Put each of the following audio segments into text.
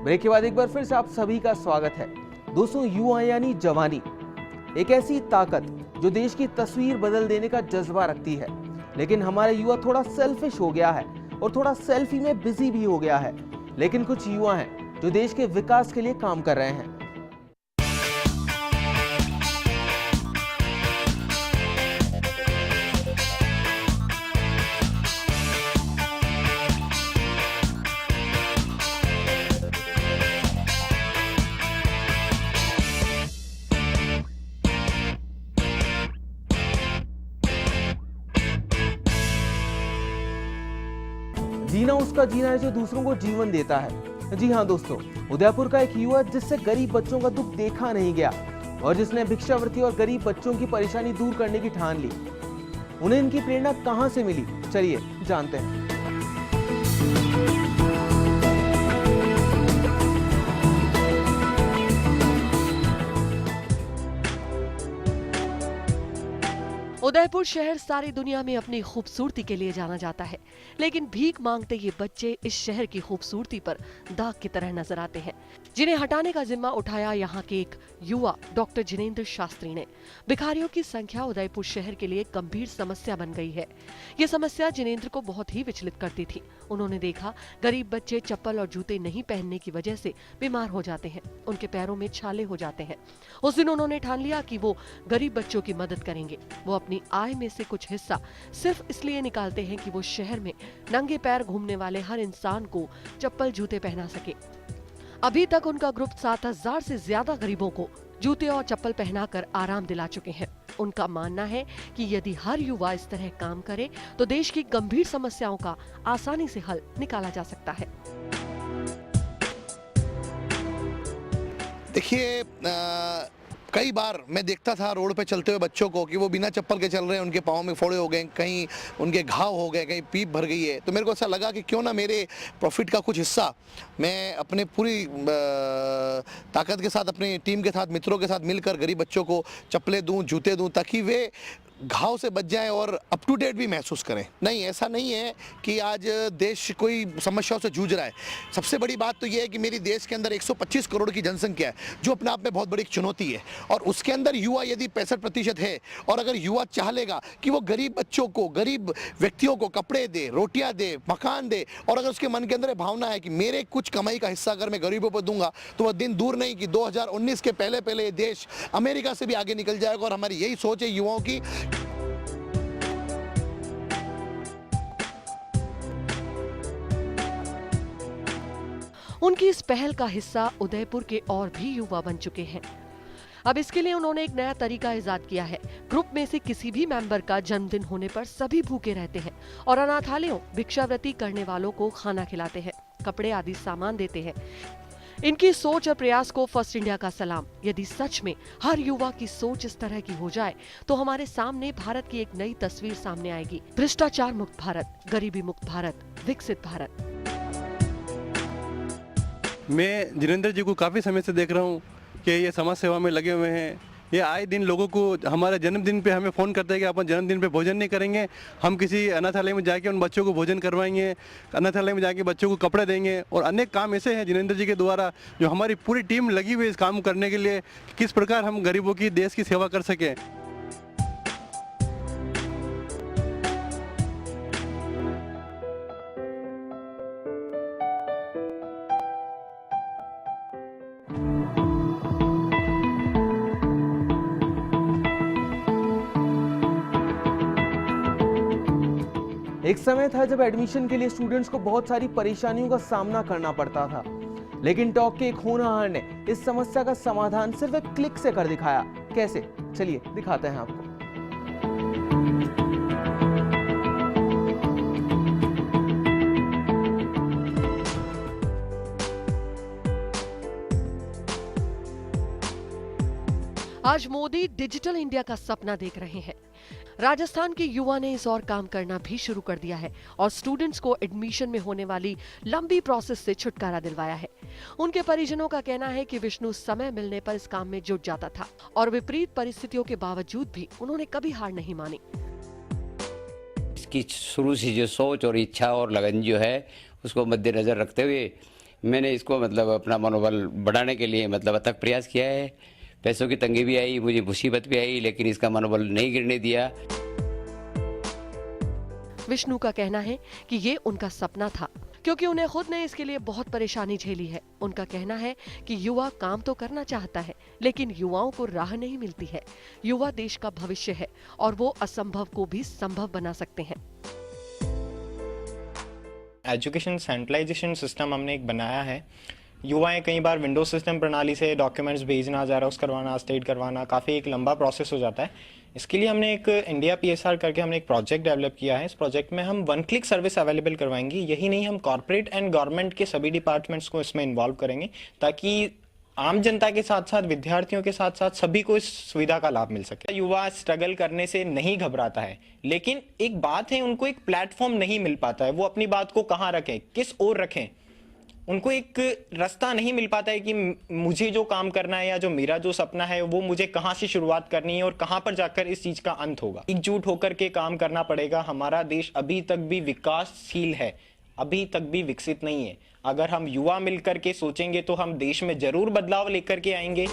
Break के बाद एक बार फिर से आप सभी का स्वागत है। दोस्तों, युवा यानी जवानी एक ऐसी ताकत जो देश की तस्वीर बदल देने का जज्बा रखती है। लेकिन हमारा युवा थोड़ा सेल्फिश हो गया है और थोड़ा सेल्फी में बिजी भी हो गया है। लेकिन कुछ युवा हैं जो देश के विकास के लिए काम कर रहे हैं। जीना उसका जीना है जो दूसरों को जीवन देता है। जी हाँ दोस्तों, उदयपुर का एक युवा जिससे गरीब बच्चों का दुख देखा नहीं गया और जिसने भिक्षावृत्ति और गरीब बच्चों की परेशानी दूर करने की ठान ली। उन्हें इनकी प्रेरणा कहां से मिली, चलिए जानते हैं। उदयपुर शहर सारी दुनिया में अपनी खूबसूरती के लिए जाना जाता है, लेकिन भीख मांगते ये बच्चे इस शहर की खूबसूरती पर दाग की तरह नजर आते हैं, जिन्हें हटाने का जिम्मा उठाया यहाँ के एक युवा डॉक्टर जिनेंद्र शास्त्री ने। भिखारियों की संख्या उदयपुर शहर के लिए गंभीर समस्या बन गई है। ये समस्या जिनेंद्र को बहुत ही विचलित करती थी। उन्होंने देखा गरीब बच्चे चप्पल और जूते नहीं पहनने की वजह से बीमार हो जाते हैं, उनके पैरों में छाले हो जाते हैं। उस दिन उन्होंने ठान लिया कि वो गरीब बच्चों की मदद करेंगे। वो अपनी आय में से कुछ हिस्सा सिर्फ इसलिए निकालते हैं कि वो शहर में नंगे पैर घूमने वाले हर इंसान को चप्पल जूते पहना सके। अभी तक उनका ग्रुप 7000 से ज्यादा गरीबों को जूते और चप्पल पहनाकर आराम दिला चुके हैं। उनका मानना है कि यदि हर युवा इस तरह काम करे तो देश की गंभीर समस्याओं का आसानी से हल निकाला जा सकता है। देखिए, कई बार मैं देखता था रोड पे चलते हुए बच्चों को कि वो बिना चप्पल के चल रहे हैं, उनके पाँव में फोड़े हो गए, कहीं उनके घाव हो गए, कहीं पीप भर गई है। तो मेरे को ऐसा लगा कि क्यों ना मेरे प्रॉफिट का कुछ हिस्सा मैं अपने पूरी ताकत के साथ, अपनी टीम के साथ, मित्रों के साथ मिलकर गरीब बच्चों को चप्पलें दूं, जूते दूं, ताकि वे घाव से बच जाएं और अप टू डेट भी महसूस करें। नहीं, ऐसा नहीं है कि आज देश कोई समस्याओं से जूझ रहा है। सबसे बड़ी बात तो ये है कि मेरी देश के अंदर 125 करोड़ की जनसंख्या है, जो अपने आप में बहुत बड़ी चुनौती है। और उसके अंदर युवा यदि 65% है, और अगर युवा चाह लेगा कि वो गरीब बच्चों को, गरीब व्यक्तियों को कपड़े दे, रोटियां दे, मकान दे, और अगर उसके मन के अंदर भावना है कि मेरे कुछ कमाई का हिस्सा अगर मैं गरीबों को दूंगा, तो वह दिन दूर नहीं कि 2019 के पहले पहले ये देश अमेरिका से भी आगे निकल जाएगा। और हमारी यही सोच है युवाओं की। उनकी इस पहल का हिस्सा उदयपुर के और भी युवा बन चुके हैं। अब इसके लिए उन्होंने एक नया तरीका इजाद किया है। ग्रुप में से किसी भी मेंबर का जन्मदिन होने पर सभी भूखे रहते हैं और अनाथालयों, भिक्षावृत्ति करने वालों को खाना खिलाते हैं, कपड़े आदि सामान देते हैं। इनकी सोच और प्रयास को फर्स्ट इंडिया का सलाम। यदि सच में हर युवा की सोच इस तरह की हो जाए तो हमारे सामने भारत की एक नई तस्वीर सामने आएगी। भ्रष्टाचार मुक्त भारत, गरीबी मुक्त भारत, विकसित भारत। मैं जिनेंद्र जी को काफ़ी समय से देख रहा हूँ कि ये समाज सेवा में लगे हुए हैं। ये आए दिन लोगों को हमारे जन्मदिन पे हमें फ़ोन करते हैं कि अपन जन्मदिन पे भोजन नहीं करेंगे, हम किसी अनाथालय में जाके उन बच्चों को भोजन करवाएंगे, अनाथालय में जाके बच्चों को कपड़े देंगे। और अनेक काम ऐसे हैं जिनेंद्र जी के द्वारा, जो हमारी पूरी टीम लगी हुई है इस काम करने के लिए, किस प्रकार हम गरीबों की, देश की सेवा कर सकें। एक समय था जब एडमिशन के लिए स्टूडेंट्स को बहुत सारी परेशानियों का सामना करना पड़ता था, लेकिन टॉक के एक होनहार ने इस समस्या का समाधान सिर्फ एक क्लिक से कर दिखाया। कैसे, चलिए दिखाते हैं आपको। आज मोदी डिजिटल इंडिया का सपना देख रहे हैं। राजस्थान के युवा ने इस और काम करना भी शुरू कर दिया है और स्टूडेंट्स को एडमिशन में होने वाली लंबी प्रोसेस से छुटकारा दिलवाया है। उनके परिजनों का कहना है कि विष्णु समय मिलने पर इस काम में जुट जाता था और विपरीत परिस्थितियों के बावजूद भी उन्होंने कभी हार नहीं मानी। इसकी शुरू से जो सोच और इच्छा और लगन जो है उसको मद्देनजर रखते हुए मैंने इसको मतलब अपना मनोबल बढ़ाने के लिए मतलब अथक प्रयास किया है। पैसों की तंगी भी आई, मुझे मुसीबत भी आई, लेकिन इसका मनोबल नहीं गिरने दिया। विष्णु का कहना है कि ये उनका सपना था, क्योंकि उन्हें खुद ने इसके लिए बहुत परेशानी झेली है। उनका कहना है कि युवा काम तो करना चाहता है, लेकिन युवाओं को राह नहीं मिलती है। युवा देश का भविष्य है और वो असंभव को भी संभव बना सकते हैं। एजुकेशन सेंट्रलाइजेशन सिस्टम हमने एक बनाया है। युवाएं कई बार विंडो सिस्टम प्रणाली से डॉक्यूमेंट्स भेजना, ज़ेरॉक्स करवाना, स्टेट करवाना, काफ़ी एक लंबा प्रोसेस हो जाता है। इसके लिए हमने एक इंडिया PSR करके हमने एक प्रोजेक्ट डेवलप किया है। इस प्रोजेक्ट में हम 1 क्लिक सर्विस अवेलेबल करवाएंगे। यही नहीं, हम कॉर्पोरेट एंड गवर्नमेंट के सभी डिपार्टमेंट्स को इसमें इन्वॉल्व करेंगे, ताकि आम जनता के साथ साथ विद्यार्थियों के साथ साथ सभी को इस सुविधा का लाभ मिल सके। युवा स्ट्रगल करने से नहीं घबराता है, लेकिन एक बात है, उनको एक प्लेटफॉर्म नहीं मिल पाता है। वो अपनी बात को कहाँ रखें, किस ओर रखें, उनको एक रास्ता नहीं मिल पाता है कि मुझे जो काम करना है या जो मेरा जो सपना है वो मुझे कहाँ से शुरुआत करनी है और कहाँ पर जाकर इस चीज़ का अंत होगा। एकजुट होकर के काम करना पड़ेगा। हमारा देश अभी तक भी विकासशील है, अभी तक भी विकसित नहीं है। अगर हम युवा मिलकर के सोचेंगे तो हम देश में जरूर बदलाव लेकर के आएंगे।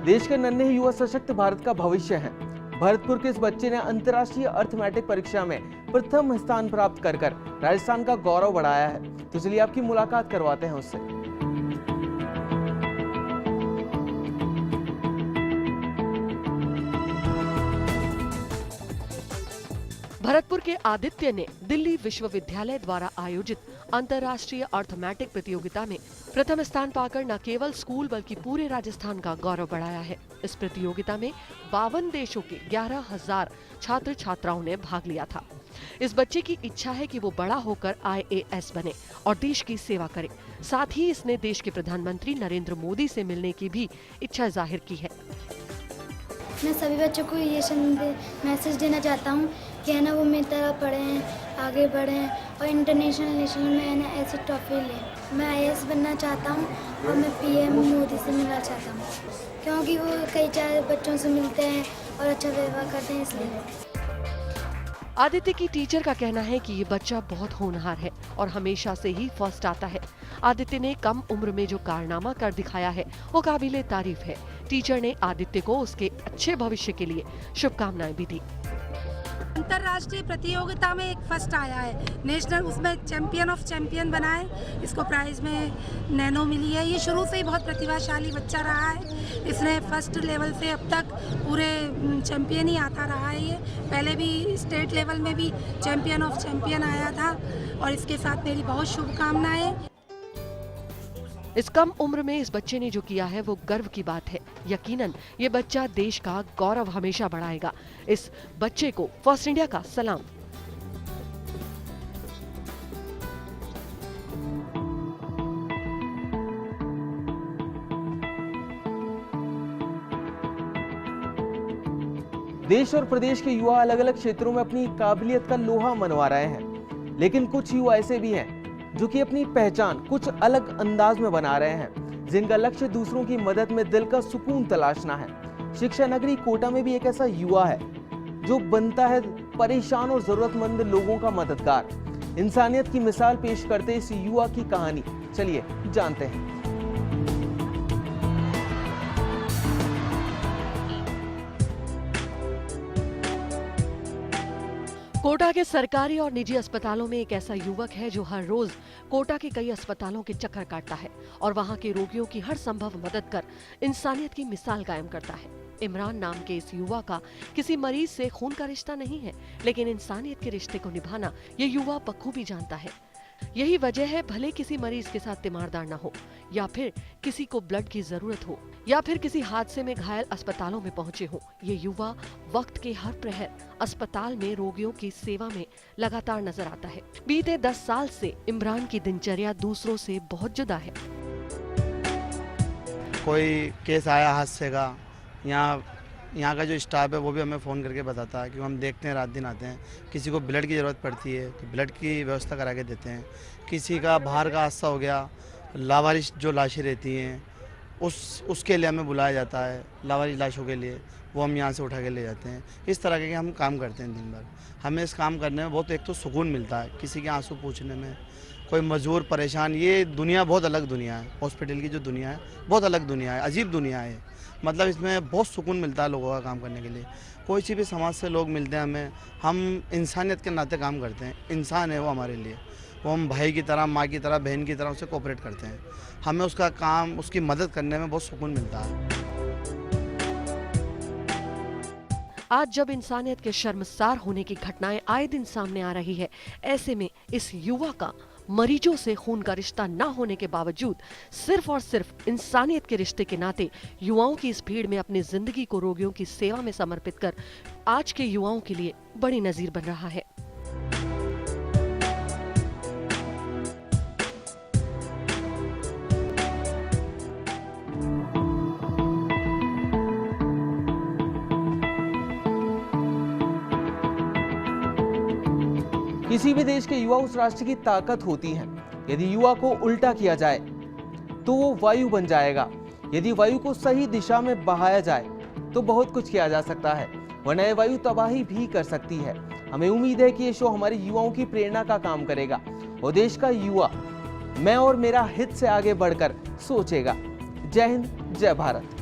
देश के नन्हे युवा सशक्त भारत का भविष्य हैं। भरतपुर के इस बच्चे ने अंतर्राष्ट्रीय अर्थमेटिक परीक्षा में प्रथम स्थान प्राप्त कर राजस्थान का गौरव बढ़ाया है। तो चलिए आपकी मुलाकात करवाते हैं उससे। भरतपुर के आदित्य ने दिल्ली विश्वविद्यालय द्वारा आयोजित अंतर्राष्ट्रीय अर्थमेटिक प्रतियोगिता में प्रथम स्थान पाकर न केवल स्कूल बल्कि पूरे राजस्थान का गौरव बढ़ाया है। इस प्रतियोगिता में 52 देशों के 11,000 छात्र छात्राओं ने भाग लिया था। इस बच्चे की इच्छा है कि वो बड़ा होकर IAS बने और देश की सेवा करे। साथ ही इसने देश के प्रधानमंत्री नरेंद्र मोदी से मिलने की भी इच्छा जाहिर की है। मैं सभी बच्चों को ये मैसेज देना चाहता हूँ कि है ना, वो मेरी तरह पढ़ें, आगे बढ़ें और इंटरनेशनल नेशनल में है ना ऐसी ट्रॉफी लें। मैं IAS बनना चाहता हूँ और मैं PM मोदी से मिलना चाहता हूँ, क्योंकि वो कई चार बच्चों से मिलते हैं और अच्छा व्यवहार करते हैं, इसलिए। आदित्य की टीचर का कहना है कि ये बच्चा बहुत होनहार है और हमेशा से ही फर्स्ट आता है। आदित्य ने कम उम्र में जो कारनामा कर दिखाया है वो काबिले तारीफ है। टीचर ने आदित्य को उसके अच्छे भविष्य के लिए शुभकामनाएं भी दी। अंतर्राष्ट्रीय प्रतियोगिता में एक फर्स्ट आया है, नेशनल उसमें चैंपियन ऑफ चैंपियन बना है। इसको प्राइज में नैनो मिली है। ये शुरू से ही बहुत प्रतिभाशाली बच्चा रहा है। इसने फर्स्ट लेवल से अब तक पूरे चैंपियन ही आता रहा है। ये पहले भी स्टेट लेवल में भी चैंपियन ऑफ चैंपियन आया था और इसके साथ मेरी बहुत शुभकामनाएं। इस कम उम्र में इस बच्चे ने जो किया है वो गर्व की बात है। यकीनन ये बच्चा देश का गौरव हमेशा बढ़ाएगा। इस बच्चे को फर्स्ट इंडिया का सलाम। देश और प्रदेश के युवा अलग अलग क्षेत्रों में अपनी काबिलियत का लोहा मनवा रहे हैं, लेकिन कुछ युवा ऐसे भी हैं जो कि अपनी पहचान कुछ अलग अंदाज में बना रहे हैं, जिनका लक्ष्य दूसरों की मदद में दिल का सुकून तलाशना है। शिक्षा नगरी कोटा में भी एक ऐसा युवा है जो बनता है परेशान और जरूरतमंद लोगों का मददगार। इंसानियत की मिसाल पेश करते इस युवा की कहानी चलिए जानते हैं। कोटा के सरकारी और निजी अस्पतालों में एक ऐसा युवक है जो हर रोज कोटा के कई अस्पतालों के चक्कर काटता है और वहां के रोगियों की हर संभव मदद कर इंसानियत की मिसाल कायम करता है। इमरान नाम के इस युवा का किसी मरीज से खून का रिश्ता नहीं है, लेकिन इंसानियत के रिश्ते को निभाना ये युवा बखूबी जानता है। यही वजह है, भले किसी मरीज के साथ तीमारदार न हो, या फिर किसी को ब्लड की जरूरत हो, या फिर किसी हादसे में घायल अस्पतालों में पहुंचे हो, ये युवा वक्त के हर प्रहर अस्पताल में रोगियों की सेवा में लगातार नजर आता है। बीते 10 साल से इमरान की दिनचर्या दूसरों से बहुत जुदा है। कोई केस आया हादसे का, यहाँ का जो स्टाफ है वो भी हमें फ़ोन करके बताता है कि हम देखते हैं, रात दिन आते हैं। किसी को ब्लड की ज़रूरत पड़ती है तो ब्लड की व्यवस्था करा के देते हैं। किसी का बाहर का हादसा हो गया, लावारिश जो लाशें रहती हैं उसके लिए हमें बुलाया जाता है, लावारिश लाशों के लिए, वो हम यहाँ से उठा के ले जाते हैं। इस तरह के हम काम करते हैं दिन भर। हमें इस काम करने में बहुत एक तो सुकून मिलता है, किसी के आंसू पूछने में, कोई मजबूर परेशान, ये दुनिया बहुत अलग दुनिया है। हॉस्पिटल की जो दुनिया है बहुत अलग दुनिया है, अजीब दुनिया है। मतलब इसमें बहुत सुकून मिलता है लोगों का काम करने के लिए। कोई सी भी समाज से लोग मिलते हैं हमें, हम इंसानियत के नाते काम करते हैं। इंसान है वो हमारे लिए, वो हम भाई की तरह, माँ की तरह, बहन की तरह उससे कोऑपरेट करते हैं। हमें उसका काम, उसकी मदद करने में बहुत सुकून मिलता है। आज जब इंसानियत के शर्मसार होने की घटनाएं आए दिन सामने आ रही है, ऐसे में इस युवा का मरीजों से खून का रिश्ता न होने के बावजूद सिर्फ और सिर्फ इंसानियत के रिश्ते के नाते युवाओं की इस भीड़ में अपनी जिंदगी को रोगियों की सेवा में समर्पित कर आज के युवाओं के लिए बड़ी नजीर बन रहा है। किसी भी देश के युवा उस राष्ट्र की ताकत होती हैं। यदि युवा को उल्टा किया जाए तो वो वायु बन जाएगा। यदि वायु को सही दिशा में बहाया जाए तो बहुत कुछ किया जा सकता है, वरना ये वायु तबाही भी कर सकती है। हमें उम्मीद है कि ये शो हमारे युवाओं की प्रेरणा का काम करेगा और देश का युवा मैं और मेरा हित से आगे बढ़कर सोचेगा। जय हिंद, जय भारत।